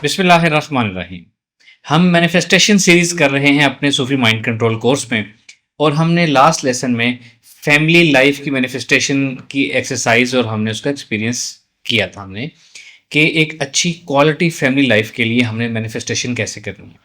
बिस्मिल्लाहिर्रहमानिर्रहीम। हम manifestation series कर रहे हैं अपने सूफी माइंड कंट्रोल कोर्स में, और हमने लास्ट लेसन में फैमिली लाइफ की मैनिफेस्टेशन की एक्सरसाइज और हमने उसका एक्सपीरियंस किया था हमने कि एक अच्छी क्वालिटी फैमिली लाइफ के लिए हमने मैनिफेस्टेशन कैसे करनी है।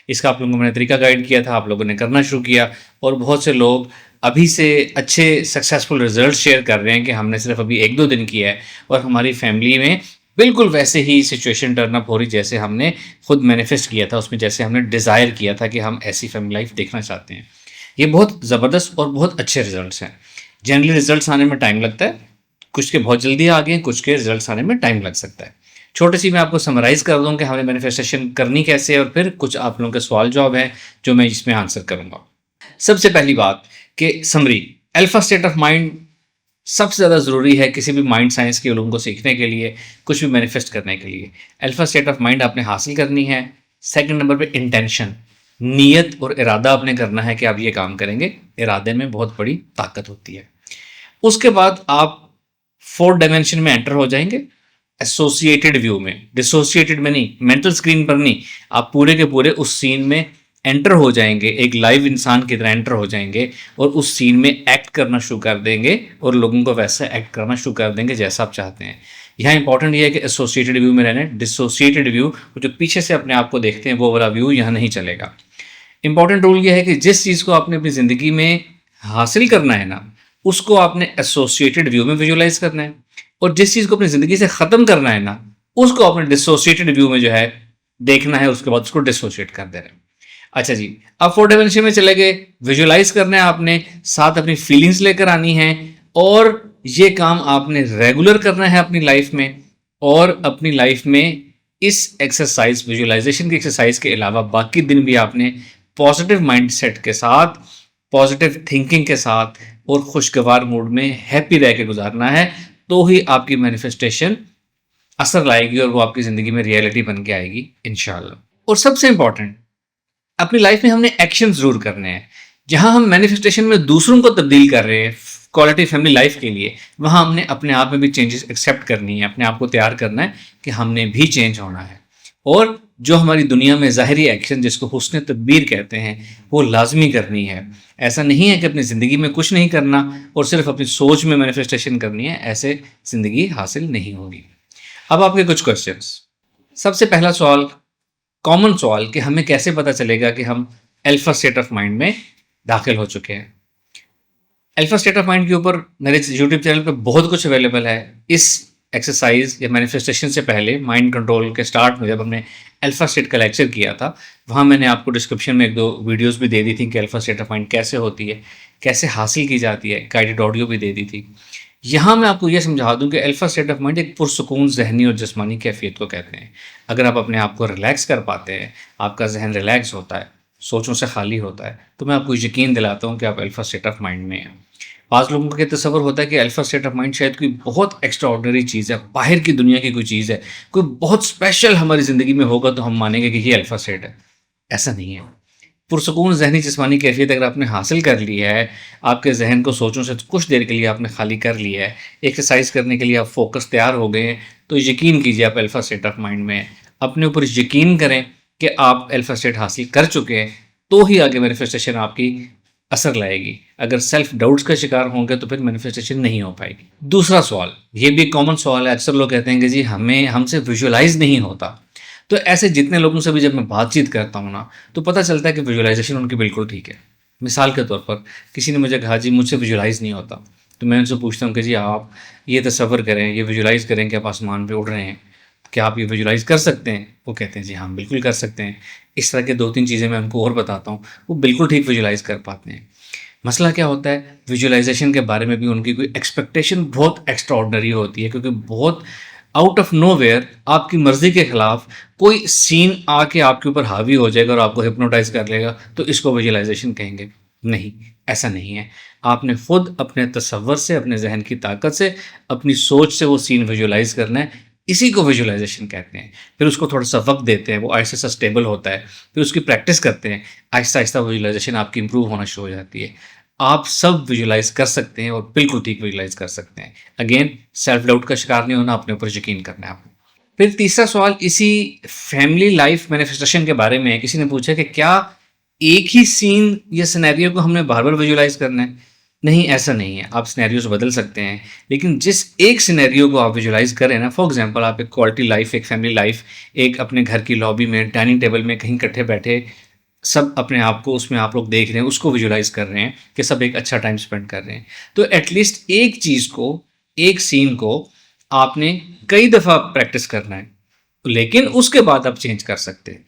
इसका आप लोगों को मैंने तरीका गाइड किया था, आप लोगों ने करना शुरू किया और बहुत से लोग अभी से अच्छे सक्सेसफुल रिजल्ट शेयर कर रहे हैं कि हमने सिर्फ अभी 1-2 दिन किया है और हमारी फैमिली में बिल्कुल वैसे ही सिचुएशन टर्न अप हो रही जैसे हमने खुद मैनिफेस्ट किया था, उसमें जैसे हमने डिज़ायर किया था कि हम ऐसी फैमिली लाइफ देखना चाहते हैं। ये बहुत ज़बरदस्त और बहुत अच्छे रिजल्ट्स हैं। जनरली रिजल्ट्स आने में टाइम लगता है, कुछ के बहुत जल्दी आ गए, कुछ के रिजल्ट्स आने में टाइम लग सकता है। छोटी सी मैं आपको समराइज़ कर दूँ कि हमें मैनिफेस्टेशन करनी कैसे है, और फिर कुछ आप लोगों के सवाल जवाब हैं जो मैं इसमें आंसर करूँगा। सबसे पहली बात कि summary, alpha state of mind सबसे ज़्यादा ज़रूरी है किसी भी माइंड साइंस के उलूम को सीखने के लिए, कुछ भी मैनिफेस्ट करने के लिए। अल्फा स्टेट ऑफ माइंड आपने हासिल करनी है। सेकंड नंबर पे इंटेंशन, नीयत और इरादा आपने करना है कि आप ये काम करेंगे। इरादे में बहुत बड़ी ताकत होती है। उसके बाद आप फोर्थ डायमेंशन में एंटर हो जाएंगे, एसोसिएटेड व्यू में, डिसोसिएटेड में नहीं, मेंटल स्क्रीन पर नहीं, आप पूरे के पूरे उस सीन में एंटर हो जाएंगे, एक लाइव इंसान की तरह एंटर हो जाएंगे और उस सीन में एक्ट करना शुरू कर देंगे और लोगों को वैसा एक्ट करना शुरू कर देंगे जैसा आप चाहते हैं। यहाँ इंपॉर्टेंट ये है कि एसोसिएटेड व्यू में रहना है। डिसोसिएटेड व्यू, जो पीछे से अपने आप को देखते हैं, वो वाला व्यू यहाँ नहीं चलेगा। इंपॉर्टेंट रूल ये है कि जिस चीज़ को आपने अपनी ज़िंदगी में हासिल करना है ना, उसको आपने एसोसिएटेड व्यू में विजुअलाइज करना है, और जिस चीज़ को अपनी ज़िंदगी से ख़त्म करना है ना, उसको आपने डिसोसिएटेड व्यू में जो है देखना है, उसके बाद उसको डिसोसिएट कर देना है। अच्छा जी, अब फोर्थ डायमेंशन में चले गए, विजुअलाइज करना है आपने, साथ अपनी फीलिंग्स लेकर आनी है, और ये काम आपने रेगुलर करना है अपनी लाइफ में। और अपनी लाइफ में इस एक्सरसाइज, विजुअलाइजेशन की एक्सरसाइज के अलावा बाकी दिन भी आपने पॉजिटिव माइंडसेट के साथ, पॉजिटिव थिंकिंग के साथ और खुशगवार मूड में हैप्पी रह के गुजारना है, तो ही आपकी मैनिफेस्टेशन असर लाएगी और वो आपकी ज़िंदगी में रियलिटी बन के आएगी इंशाल्लाह। और सबसे इंपॉर्टेंट, अपनी लाइफ में हमने एक्शन जरूर करने हैं। जहां हम मैनिफेस्टेशन में दूसरों को तब्दील कर रहे हैं क्वालिटी फैमिली लाइफ के लिए, वहां हमने अपने आप में भी चेंजेस एक्सेप्ट करनी है, अपने आप को तैयार करना है कि हमने भी चेंज होना है। और जो हमारी दुनिया में ज़ाहिरी एक्शन, जिसको हुस्न तदबीर कहते हैं, वो लाजमी करनी है। ऐसा नहीं है कि अपनी ज़िंदगी में कुछ नहीं करना और सिर्फ अपनी सोच में मैनिफेस्टेशन करनी है, ऐसे ज़िंदगी हासिल नहीं होगी। अब आपके कुछ क्वेश्चंस। सबसे पहला सवाल, कॉमन सवाल, कि हमें कैसे पता चलेगा कि हम अल्फा स्टेट ऑफ माइंड में दाखिल हो चुके हैं। अल्फा स्टेट ऑफ माइंड के ऊपर मेरे यूट्यूब चैनल पे बहुत कुछ अवेलेबल है। इस एक्सरसाइज या मैनिफेस्टेशन से पहले, माइंड कंट्रोल के स्टार्ट में जब हमने अल्फा स्टेट का लेक्चर किया था, वहाँ मैंने आपको डिस्क्रिप्शन में 1-2 वीडियोस भी दे दी थी कि अल्फा स्टेट ऑफ माइंड कैसे होती है, कैसे हासिल की जाती है, गाइडेड ऑडियो भी दे दी थी। यहाँ मैं आपको ये समझा दूँ कि अल्फा स्टेट ऑफ माइंड एक पुरसुकून ज़हनी और जिस्मानी कैफियत को कहते हैं। अगर आप अपने आप को रिलैक्स कर पाते हैं, आपका जहन रिलैक्स होता है, सोचों से खाली होता है, तो मैं आपको यकीन दिलाता हूँ कि आप अल्फा स्टेट ऑफ माइंड में हैं। बाज़ लोगों को ये तसव्वुर होता है कि अल्फा स्टेट ऑफ माइंड शायद कोई बहुत एक्स्ट्रा ऑर्डिनरी चीज़ है, बाहर की दुनिया की कोई चीज़ है, कोई बहुत स्पेशल हमारी ज़िंदगी में होगा तो हम मानेंगे कि ये अल्फा स्टेट है। ऐसा नहीं है। पुरसुकून ज़हनी जिस्मानी कैफियत अगर आपने हासिल कर ली है, आपके जहन को सोचों से कुछ देर के लिए आपने खाली कर लिया है, एक्सरसाइज करने के लिए आप फोकस तैयार हो गए हैं, तो यकीन कीजिए आप अल्फा स्टेट ऑफ माइंड में हैं। अपने ऊपर यकीन करें कि आप अल्फा स्टेट हासिल कर चुके हैं, तो ही आगे मैनिफेस्टेशन आपकी असर लाएगी। अगर सेल्फ डाउट्स का शिकार होंगे तो फिर मैनिफेस्टेशन नहीं हो पाएगी। दूसरा सवाल, ये भी कॉमन सवाल है, अक्सर लोग कहते हैं कि जी हमसे विजुअलाइज नहीं होता। तो ऐसे जितने लोगों से भी जब मैं बातचीत करता हूँ ना, तो पता चलता है कि विजुअलाइजेशन उनकी बिल्कुल ठीक है। मिसाल के तौर पर किसी ने मुझे कहा जी मुझसे विजुअलाइज नहीं होता, तो मैं उनसे पूछता हूँ कि जी आप ये तसव्वुर करें, ये विजुअलाइज करें कि आप आसमान पे उड़ रहे हैं, क्या आप ये विजुअलाइज कर सकते हैं? वो कहते हैं जी हाँ बिल्कुल कर सकते हैं। इस तरह के 2-3 चीज़ें मैं उनको और बताता हूँ, वो बिल्कुल ठीक विजुअलाइज कर पाते हैं। मसला क्या होता है, विजुअलाइजेशन के बारे में भी उनकी कोई एक्सपेक्टेशन बहुत एक्स्ट्रा ऑर्डिनरी होती है, क्योंकि बहुत आउट ऑफ नोवेयर आपकी मर्जी के खिलाफ कोई सीन आके आपके ऊपर हावी हो जाएगा और आपको हिप्नोटाइज कर लेगा, तो इसको विजुअलाइजेशन कहेंगे? नहीं, ऐसा नहीं है। आपने खुद अपने तसव्वुर से, अपने जहन की ताकत से, अपनी सोच से वो सीन विजुअलाइज करना है, इसी को विजुअलाइजेशन कहते हैं। फिर उसको थोड़ा सा वक्त देते हैं, वो आहिस्ता आहिस्ता स्टेबल होता है, फिर उसकी प्रैक्टिस करते हैं, आहिस्ता आहिस्ता विजुअलाइजेशन आपकी इंप्रूव होना शुरू हो जाती है। आप सब विजुअलाइज कर सकते हैं और बिल्कुल ठीक विजुअलाइज कर सकते हैं। अगेन, सेल्फ डाउट का शिकार नहीं होना, अपने ऊपर यकीन करना है आपको। फिर तीसरा सवाल इसी फैमिली लाइफ मैनिफेस्टेशन के बारे में है। किसी ने पूछा कि क्या एक ही सीन या सिनेरियो को हमने बार-बार विजुअलाइज़ करना है? नहीं, ऐसा नहीं है। आप सिनेरियोज़ बदल सकते हैं, लेकिन जिस एक सिनेरियो को आप विजुअलाइज़ कर रहे हैं ना, फॉर एग्ज़ाम्पल आप एक क्वालिटी लाइफ़, एक फैमिली लाइफ़, एक अपने घर की लॉबी में, डाइनिंग टेबल में कहीं इकट्ठे बैठे, सब अपने आप को उसमें आप लोग देख रहे हैं, उसको विजुअलाइज़ कर रहे हैं कि सब एक अच्छा टाइम स्पेंड कर रहे हैं। तो एटलीस्ट एक चीज़ को, एक सीन को आपने कई दफ़ा प्रैक्टिस करना है, लेकिन उसके बाद आप चेंज कर सकते हैं।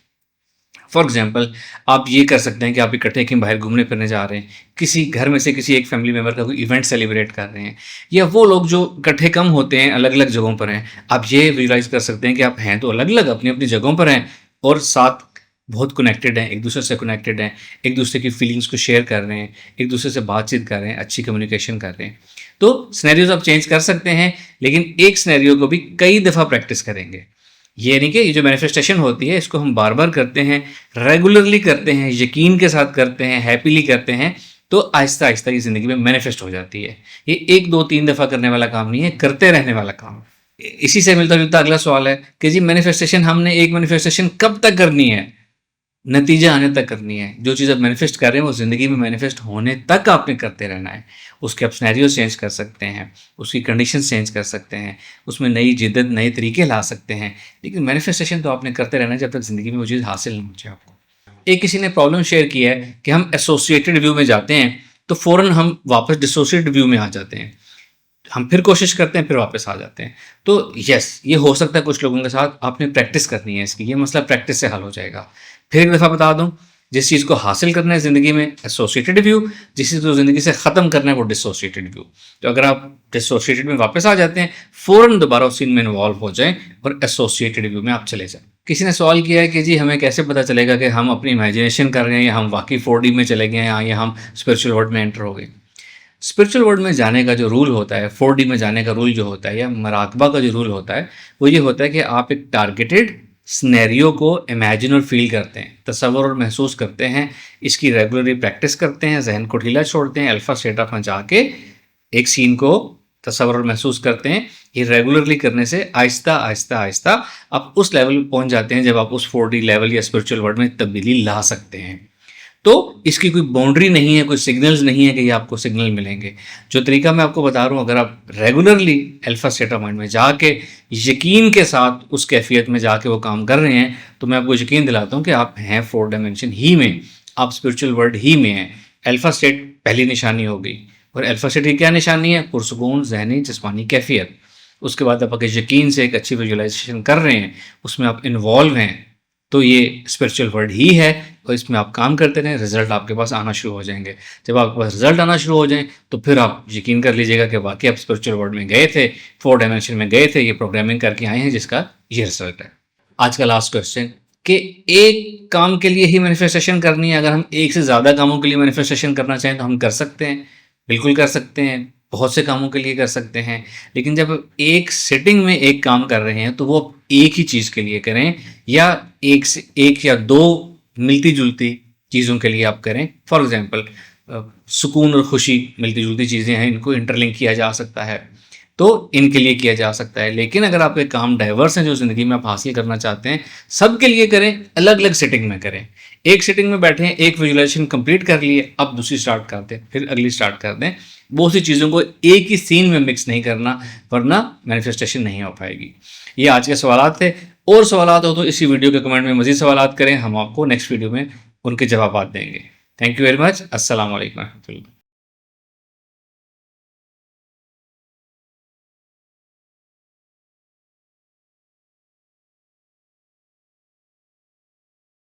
फॉर एग्जाम्पल आप ये कर सकते हैं कि आप इकट्ठे कहीं बाहर घूमने फिरने जा रहे हैं, किसी घर में से किसी एक फैमिली मेम्बर का कोई इवेंट सेलिब्रेट कर रहे हैं, या वो लोग जो इकट्ठे कम होते हैं अलग अलग जगहों पर हैं, आप ये विजुलाइज कर सकते हैं कि आप हैं तो अलग अलग अपनी अपनी जगहों पर हैं और साथ बहुत कनेक्टेड हैं, एक दूसरे से कनेक्टेड हैं, एक दूसरे की फीलिंग्स को शेयर कर रहे हैं, एक दूसरे से बातचीत कर रहे हैं, अच्छी कम्युनिकेशन कर रहे हैं। तो सिनेरियोज आप चेंज कर सकते हैं, लेकिन एक सिनेरियो को भी कई दफ़ा प्रैक्टिस करेंगे। ये नहीं कि ये जो मैनिफेस्टेशन होती है इसको हम बार बार करते हैं, रेगुलरली करते हैं, यकीन के साथ करते हैं, हैप्पीली करते हैं, तो आहिस्ता आहिस्ता ये ज़िंदगी में मैनिफेस्ट हो जाती है। ये 1 2 3 दफ़ा करने वाला काम नहीं है, करते रहने वाला काम है। इसी से मिलता जुलता अगला सवाल है कि जी मैनिफेस्टेशन हमने एक मैनिफेस्टेशन कब तक करनी है? नतीजा आने तक करनी है। जो चीज़ आप मैनिफेस्ट कर रहे हैं वो ज़िंदगी में मैनिफेस्ट होने तक आपने करते रहना है। उसके आप सिनेरियो चेंज कर सकते हैं, उसकी कंडीशंस चेंज कर सकते हैं, उसमें नई जिद्दत, नए तरीके ला सकते हैं, लेकिन मैनिफेस्टेशन तो आपने करते रहना है जब तक ज़िंदगी में वो चीज़ हासिल ना हो जाए आपको। एक किसी ने प्रॉब्लम शेयर की है कि हम एसोसिएटेड व्यू में जाते हैं, तो फ़ौरन हम वापस डिसोसिएटेड व्यू में आ जाते हैं। हम फिर कोशिश करते हैं, फिर वापस आ जाते हैं। तो यस, ये हो सकता है कुछ लोगों के साथ, आपने प्रैक्टिस करनी है इसकी, ये मसला प्रैक्टिस से हल हो जाएगा। फिर एक दफ़ा बता दूँ, जिस चीज़ को हासिल करना है ज़िंदगी में एसोसिएटेड व्यू, जिस चीज़ को ज़िंदगी से ख़त्म करना है वो डिसोसिएटेड व्यू। तो अगर आप डिसोसिएटेड में वापस आ जाते हैं, फ़ौरन दोबारा उस सीन में इन्वॉल्व हो जाएँ और एसोसिएटेड व्यू में आप चले जाएँ। किसी ने सवाल किया है कि जी हमें कैसे पता चलेगा कि हम अपनी इमेजिनेशन कर रहे हैं या हम वाक़ई 4D में चले गए हैं या हम स्पिरिचुअल वर्ल्ड में एंटर हो गए। स्पिरिचुअल वर्ल्ड में जाने का जो रूल होता है, 4D में जाने का रूल जो होता है या मराकबा का जो रूल होता है, वो ये होता है कि आप एक टारगेटेड सिनेरियो को इमेजिन और फील करते हैं, तसव्वुर और महसूस करते हैं, इसकी रेगुलरली प्रैक्टिस करते हैं, जहन को ढीला छोड़ते हैं, अल्फा स्टेटा में जाके एक सीन को तसव्वुर और महसूस करते हैं। ये रेगुलरली करने से आहिस्ता आहिस्ता आहिस्ता आप उस लेवल पे पहुंच जाते हैं जब आप उस 4D लेवल या स्पिरिचुअल वर्ल्ड में तब्दीली ला सकते हैं। तो इसकी कोई बाउंड्री नहीं है, कोई सिग्नल्स नहीं है कि ये आपको सिग्नल मिलेंगे। जो तरीका मैं आपको बता रहा हूँ, अगर आप regularly alpha state of mind में जाके यकीन के साथ उस कैफियत में जाके वो काम कर रहे हैं, तो मैं आपको यकीन दिलाता हूँ कि आप हैं 4 डायमेंशन ही में, आप स्पिरिचुअल वर्ल्ड ही में हैं। अल्फा स्टेट पहली निशानी होगी, और अल्फा स्टेट की क्या निशानी है? पुरसुकून ज़हनी जिस्मानी कैफियत। उसके बाद आप अगर यकीन से एक अच्छी विजुअलाइजेशन कर रहे हैं, उसमें आप इन्वॉल्व हैं, तो ये स्पिरिचुअल वर्ल्ड ही है और इसमें आप काम करते रहें, रिजल्ट आपके पास आना शुरू हो जाएंगे। जब आपके पास रिजल्ट आना शुरू हो जाए तो फिर आप यकीन कर लीजिएगा कि वाकई आप स्पिरिचुअल वर्ल्ड में गए थे, 4 डायमेंशन में गए थे, ये प्रोग्रामिंग करके आए हैं जिसका ये रिजल्ट है। आज का लास्ट क्वेश्चन कि एक काम के लिए ही मैनिफेस्टेशन करनी है, अगर हम एक से ज़्यादा कामों के लिए मैनिफेस्टेशन करना चाहें तो हम कर सकते हैं, बिल्कुल कर सकते हैं, बहुत से कामों के लिए कर सकते हैं। लेकिन जब एक सिटिंग में एक काम कर रहे हैं तो वो एक ही चीज़ के लिए करें, या एक से एक या दो मिलती जुलती चीज़ों के लिए आप करें। फॉर एग्जांपल सुकून और खुशी मिलती जुलती चीज़ें हैं, इनको इंटरलिंक किया जा सकता है, तो इनके लिए किया जा सकता है। लेकिन अगर आपके काम डाइवर्स हैं जो ज़िंदगी में आप हासिल करना चाहते हैं, सब के लिए करें, अलग अलग सिटिंग में करें। एक सिटिंग में बैठे हैं, एक विजुअलाइजेशन कंप्लीट कर लिए, अब दूसरी स्टार्ट कर दें, फिर अगली स्टार्ट कर दें। बहुत सी चीज़ों को एक ही सीन में मिक्स नहीं करना, वरना मैनिफेस्टेशन नहीं हो पाएगी। ये आज के सवालात थे। और सवालात हो तो इसी वीडियो के कमेंट में मज़ीद सवालात करें, हम आपको नेक्स्ट वीडियो में उनके जवाब देंगे। Thank you very much. अस्सलाम वालेकुम रहमतुल्लाह।